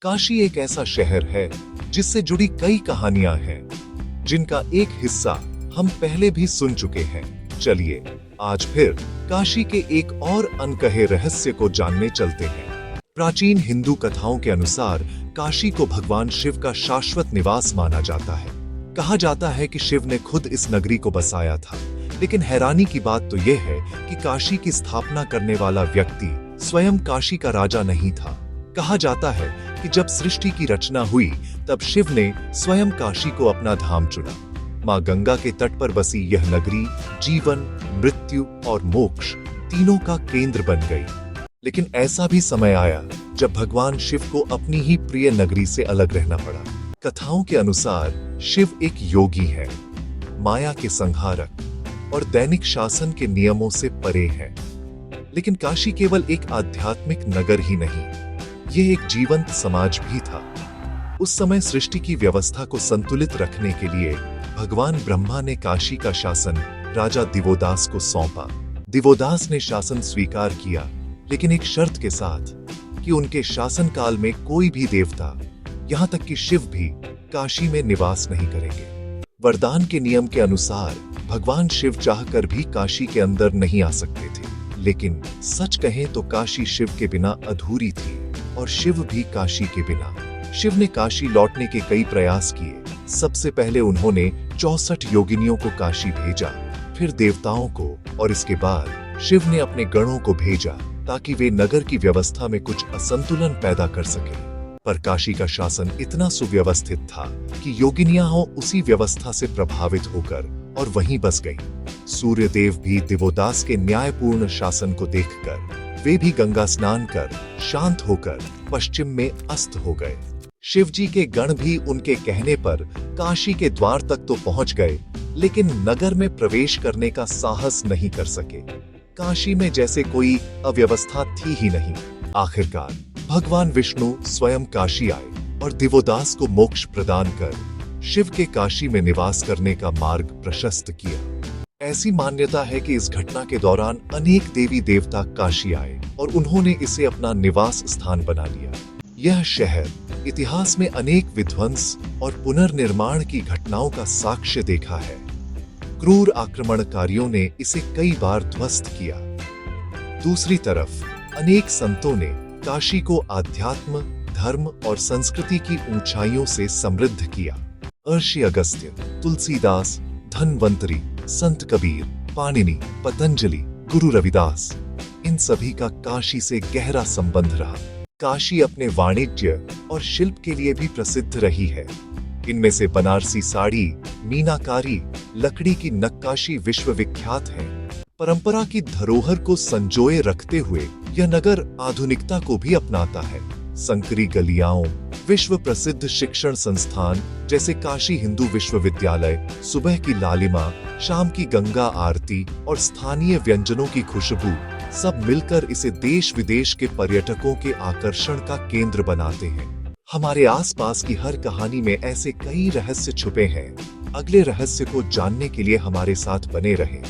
काशी एक ऐसा शहर है जिससे जुड़ी कई कहानियां हैं, जिनका एक हिस्सा हम पहले भी सुन चुके हैं। चलिए आज फिर काशी के एक और अनकहे रहस्य को जानने चलते हैं। प्राचीन हिंदू कथाओं के अनुसार काशी को भगवान शिव का शाश्वत निवास माना जाता है। कहा जाता है कि शिव ने खुद इस नगरी को बसाया था, लेकिन हैरानी की बात तो यह है कि काशी की स्थापना करने वाला व्यक्ति स्वयं काशी का राजा नहीं था। कहा जाता है कि जब सृष्टि की रचना हुई तब शिव ने स्वयं काशी को अपना धाम चुना। मां गंगा के तट पर बसी यह नगरी जीवन, मृत्यु और मोक्ष तीनों का केंद्र बन गई। लेकिन ऐसा भी समय आया जब भगवान शिव को अपनी ही प्रिय नगरी से अलग रहना पड़ा। कथाओं के अनुसार शिव एक योगी है, माया के संहारक और दैनिक शासन के नियमों से परे है। लेकिन काशी केवल एक आध्यात्मिक नगर ही नहीं, यह एक जीवंत समाज भी था। उस समय सृष्टि की व्यवस्था को संतुलित रखने के लिए भगवान ब्रह्मा ने काशी का शासन राजा दिवोदास को सौंपा। दिवोदास ने शासन स्वीकार किया, लेकिन एक शर्त के साथ कि उनके शासनकाल में कोई भी देवता, यहाँ तक कि शिव भी काशी में निवास नहीं करेंगे। वरदान के नियम के अनुसार भगवान शिव चाहकर भी काशी के अंदर नहीं आ सकते थे। लेकिन सच कहें तो काशी शिव के बिना अधूरी थी और शिव भी काशी के बिना। शिव ने काशी लौटने के कई प्रयास किए। सबसे पहले उन्होंने 64 योगिनियों को काशी भेजा, फिर देवताओं को, और इसके बाद शिव ने अपने गणों को भेजा ताकि वे नगर की व्यवस्था में कुछ असंतुलन पैदा कर सके। पर काशी का शासन इतना सुव्यवस्थित था कि योगिनियां उसी व्यवस्था से प्रभावित होकर और वहीं बस गई। सूर्यदेव भी दिवोदास के न्यायपूर्ण शासन को देखकर वे भी गंगा स्नान कर शांत होकर पश्चिम में अस्त हो गए। शिवजी के गण भी उनके कहने पर काशी के द्वार तक तो पहुंच गए, लेकिन नगर में प्रवेश करने का साहस नहीं कर सके। काशी में जैसे कोई अव्यवस्था थी ही नहीं। आखिरकार भगवान विष्णु स्वयं काशी आए और दिवोदास को मोक्ष प्रदान कर शिव के काशी में निवास करने का मार्ग प्रशस्त किया। ऐसी मान्यता है कि इस घटना के दौरान अनेक देवी देवता काशी आए और उन्होंने इसे अपना निवास स्थान बना लिया। यह शहर इतिहास में अनेक विध्वंस और पुनर्निर्माण की घटनाओं का साक्ष्य देखा है। क्रूर आक्रमणकारियों ने इसे कई बार ध्वस्त किया। दूसरी तरफ अनेक संतों ने काशी को आध्यात्म, धर्म और संस्कृति की ऊंचाइयों से समृद्ध किया। ऋषि अगस्त्य, तुलसीदास, धन्वंतरी, संत कबीर, पाणिनि, पतंजलि, गुरु रविदास, इन सभी का काशी से गहरा संबंध रहा। काशी अपने वाणिज्य और शिल्प के लिए भी प्रसिद्ध रही है। इनमें से बनारसी साड़ी, मीनाकारी, लकड़ी की नक्काशी विश्वविख्यात है। परंपरा की धरोहर को संजोए रखते हुए यह नगर आधुनिकता को भी अपनाता है। संकरी गलियाओं, विश्व प्रसिद्ध शिक्षण संस्थान जैसे काशी हिंदू विश्वविद्यालय, सुबह की लालिमा, शाम की गंगा आरती और स्थानीय व्यंजनों की खुशबू सब मिलकर इसे देश विदेश के पर्यटकों के आकर्षण का केंद्र बनाते हैं। हमारे आसपास की हर कहानी में ऐसे कई रहस्य छुपे हैं। अगले रहस्य को जानने के लिए हमारे साथ बने रहें।